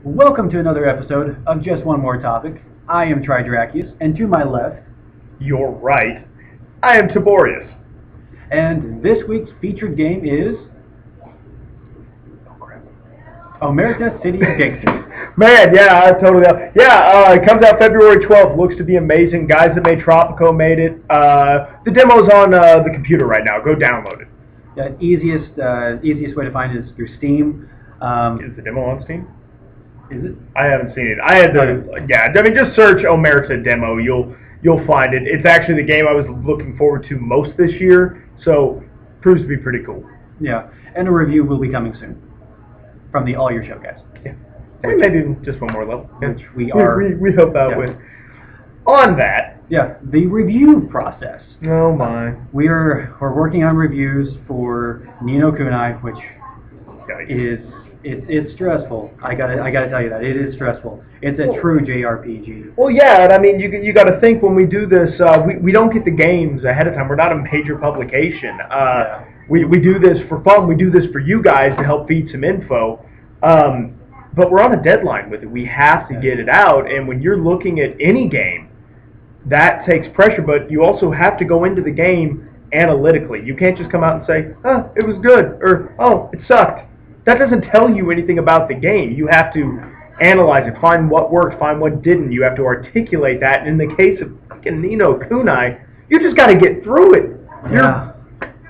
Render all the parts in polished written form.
Welcome to another episode of Just One More Topic. I am Tridracius, and to my left, You're right. I am Taborius. and this week's featured game is Omerta City of Gangsters. Man, yeah, I totally. It comes out February 12th. Looks to be amazing. Guys that made Tropico made it. The demo's on the computer right now. Go download it. Yeah, easiest way to find it is through Steam. Is the demo on Steam? Is it? I haven't seen it. I had to. Yeah, I mean, just search Omerta demo. You'll find it. It's actually the game I was looking forward to most this year. So proves to be pretty cool. Yeah, and a review will be coming soon from the All Your Show guys. Yeah. And maybe just one more level. Which we are. We help out with. On that. Yeah, the review process. Oh my. We're working on reviews for Ni no Kunai, which is it's stressful. I gotta tell you that it is stressful. It's a true JRPG. Well, yeah, and I mean you got to think when we do this, we don't get the games ahead of time. We're not a major publication. We do this for fun. We do this for you guys to help feed some info. But we're on a deadline with it. We have to get it out, and when you're looking at any game, that takes pressure, but you also have to go into the game analytically. You can't just come out and say, oh, it was good, or oh, it sucked. That doesn't tell you anything about the game. You have to analyze it, find what worked, find what didn't. You have to articulate that. And in the case of fucking Ni no Kunai, you just got to get through it. You're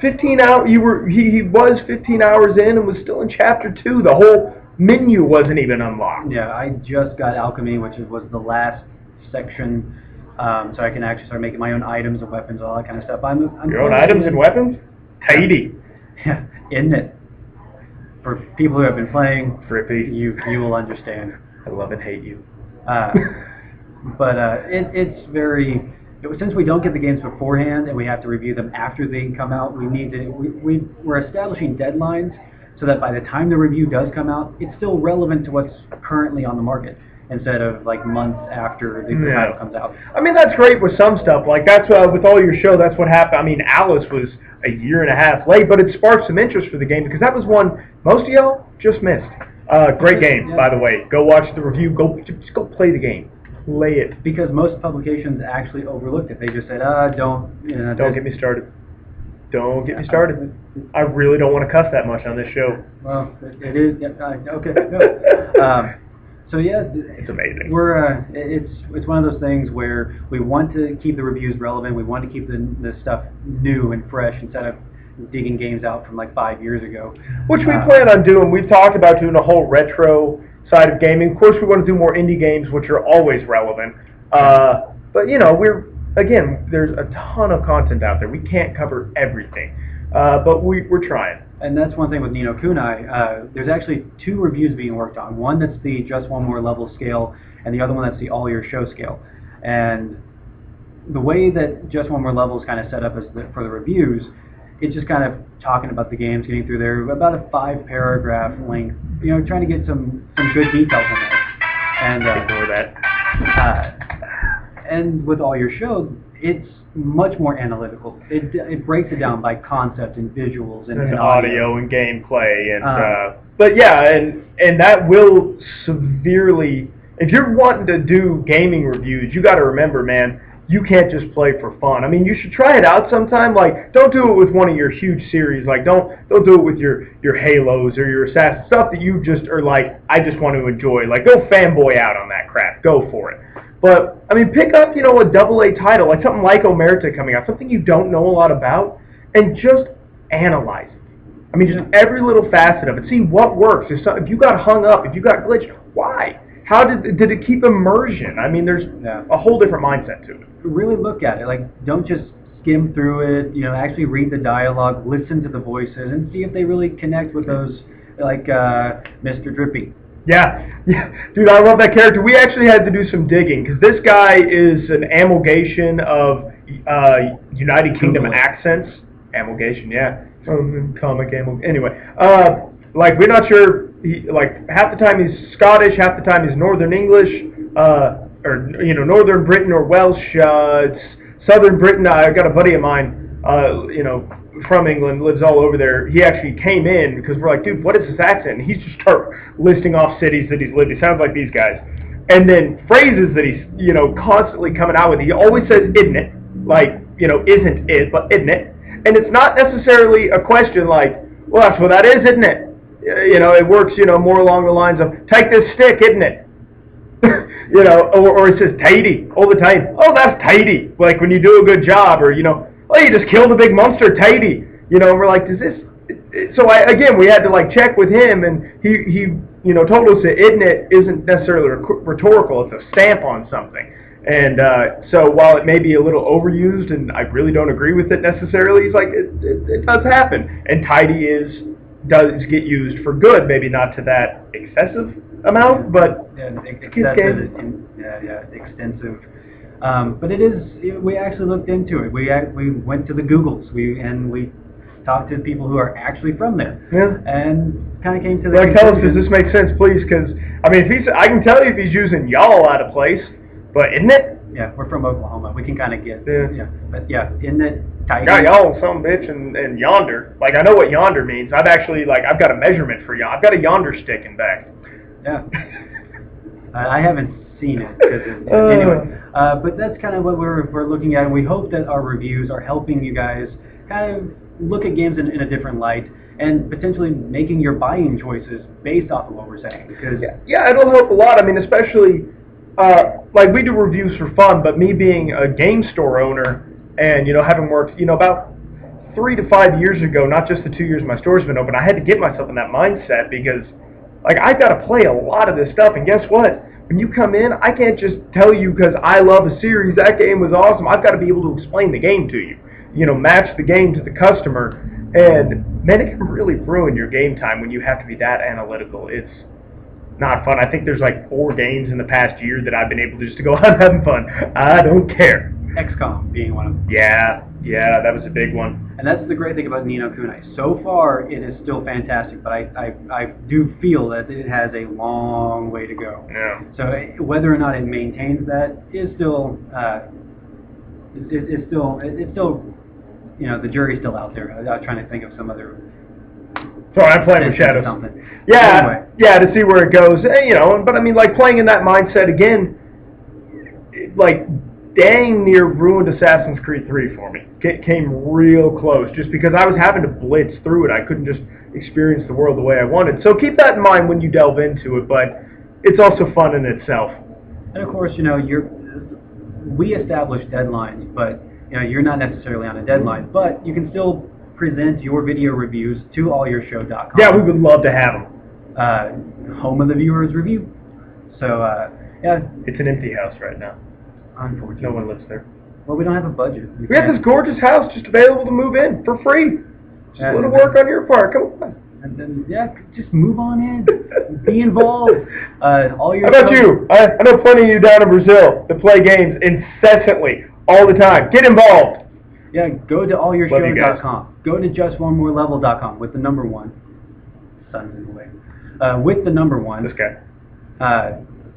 15 hours. He was 15 hours in and was still in chapter 2. The whole menu wasn't even unlocked. Yeah, I just got Alchemy, which was the last section. So I can actually start making my own items and weapons, all that kind of stuff. I'm Your own items and weapons? Haiti. Yeah, isn't it? For people who have been playing, Trippy. You will understand. I love and hate you. It's very. Since we don't get the games beforehand and we have to review them after they come out, we're establishing deadlines so that by the time the review does come out, it's still relevant to what's currently on the market, instead of like months after the title comes out. I mean, that's great with some stuff. Like that's with All Your Show, that's what happened. I mean, Alice was a year and a half late, but it sparked some interest for the game because that was one most of y'all just missed. Great game, by the way. Go watch the review. Just go play the game. Play it. Because most publications actually overlooked it. They just said, don't get me started. Don't get me started. I really don't want to cuss that much on this show. Well, it is. Okay. No. So yeah, it's amazing. It's one of those things where we want to keep the reviews relevant. We want to keep the stuff new and fresh instead of digging games out from like 5 years ago. Which we plan on doing. We've talked about doing a whole retro side of gaming. Of course, we want to do more indie games, which are always relevant. But you know, there's a ton of content out there. We can't cover everything, but we're trying. And that's one thing with Ni no Kunai. There's actually 2 reviews being worked on. One that's the Just One More Level scale, and the other one that's the All Your Show scale. And the way that Just One More Level is kind of set up for the reviews, it's just kind of talking about the games, getting through there, about a 5-paragraph length, trying to get some good details in there. And ignore that. And with All Your Show, it's much more analytical. It breaks it down by concept and visuals and audio and gameplay but yeah, and that will severely. If you're wanting to do gaming reviews, you got to remember, man, you can't just play for fun. I mean, you should try it out sometime. Like, don't do it with one of your huge series. Like, don't do it with your Halos or your Assassin stuff that you just are like, I just want to enjoy. Like, go fanboy out on that crap. Go for it. But, I mean, pick up, a AA title, like something like Omerta coming out, something you don't know a lot about, and just analyze it. I mean, just every little facet of it. See what works. If you got hung up, if you got glitched, why? How did it keep immersion? I mean, there's a whole different mindset to it. Really look at it. Like, don't just skim through it. Actually read the dialogue, listen to the voices, and see if they really connect with those, like Mr. Drippy. Yeah, dude, I love that character. We actually had to do some digging because this guy is an amalgamation of United Kingdom accents. Amalgamation, yeah. Comic amalgamation. Anyway, like we're not sure. Like half the time he's Scottish, half the time he's Northern English, or Northern Britain or Welsh. Southern Britain. I got a buddy of mine, from England, lives all over there. He actually came in because we're like, dude, what is this accent? And he's just start listing off cities that he's lived. He sounds like these guys. And then phrases that he's, constantly coming out with. He always says, isn't it? Like, isn't it, but isn't it? And it's not necessarily a question like, well, that's what that is, isn't it? It works, more along the lines of, take this stick, isn't it? Or it says tidy all the time. Oh, that's tidy. Like when you do a good job, or oh, you just killed a big monster, tidy. And we're like, does this? So we had to like check with him, and he told us that isn't it isn't necessarily rhetorical. It's a stamp on something. And so while it may be a little overused, and I really don't agree with it necessarily, he's like, it does happen, and tidy does get used for good, maybe not to that excessive amount, but extensive. But it is. We actually looked into it. We went to the Googles. We talked to people who are actually from there. Yeah. And kind of came to the. Like, tell us, does this make sense, please? Because I can tell you if he's using y'all out of place, but isn't it? Yeah, we're from Oklahoma. We can kind of get. Yeah. But yeah, isn't it tight? Yeah, y'all, some bitch, and yonder. Like I know what yonder means. I've got a measurement for y'all. I've got a yonder stick in back. Yeah. I haven't seen it. Anyway, but that's kind of what we're looking at, and we hope that our reviews are helping you guys kind of look at games in a different light, and potentially making your buying choices based off of what we're saying. Because yeah, it'll help a lot. Especially like we do reviews for fun, but me being a game store owner and having worked about 3 to 5 years ago, not just the 2 years my store's been open, I had to get myself in that mindset because like I've got to play a lot of this stuff, and guess what? When you come in, I can't just tell you because I love a series, that game was awesome. I've got to be able to explain the game to you. Match the game to the customer. And man, it can really ruin your game time when you have to be that analytical. It's not fun. I think there's like 4 games in the past year that I've been able to just to go out having fun. I don't care. XCOM being one of them. Yeah, that was a big one. And that's the great thing about Ni no Kunai. So far, it is still fantastic, but I do feel that it has a long way to go. Yeah. So whether or not it maintains that is still, it's still, the jury's still out there. I'm trying to think of some other. Sorry, I'm playing with shadows. Something. Yeah, anyway. Yeah, to see where it goes. But like playing in that mindset again, like. Dang near ruined Assassin's Creed 3 for me. It came real close just because I was having to blitz through it. I couldn't just experience the world the way I wanted. So keep that in mind when you delve into it, but it's also fun in itself. And of course, we established deadlines, but you're not necessarily on a deadline, but you can still present your video reviews to allyourshow.com. Yeah, we would love to have them. Home of the viewer's review. So, yeah. It's an empty house right now. Unfortunately. No one lives there. Well, we don't have a budget. We have this gorgeous house just available to move in for free. Just a little work on your part. Come on. And then, just move on in. Be involved. All your. How about you? I know plenty of you down in Brazil that play games incessantly, all the time. Get involved. Yeah, go to allyourshow.com. Go to justoneMoreLevel.com with the number 1. Sun's in the way. With the number 1. This guy.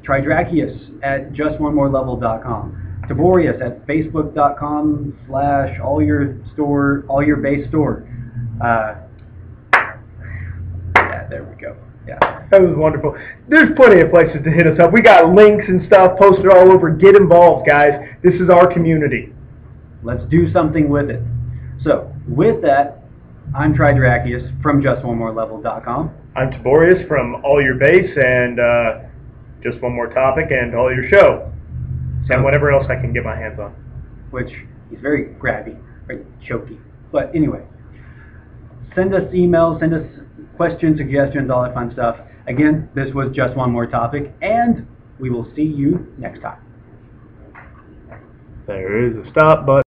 Try Dracius at justoneMoreLevel.com. Taborius at Facebook.com/allyourbase-store. There we go. Yeah. That was wonderful. There's plenty of places to hit us up. We got links and stuff posted all over. Get involved, guys. This is our community. Let's do something with it. So, with that, I'm Try Dracius from justoneMoreLevel.com. I'm Taborius from All Your Base and Just One More Topic and All Your Show. And whatever else I can get my hands on. Which he's very grabby, very choky. But anyway, send us emails, send us questions, suggestions, all that fun stuff. Again, this was Just One More Topic, and we will see you next time. There is a stop button.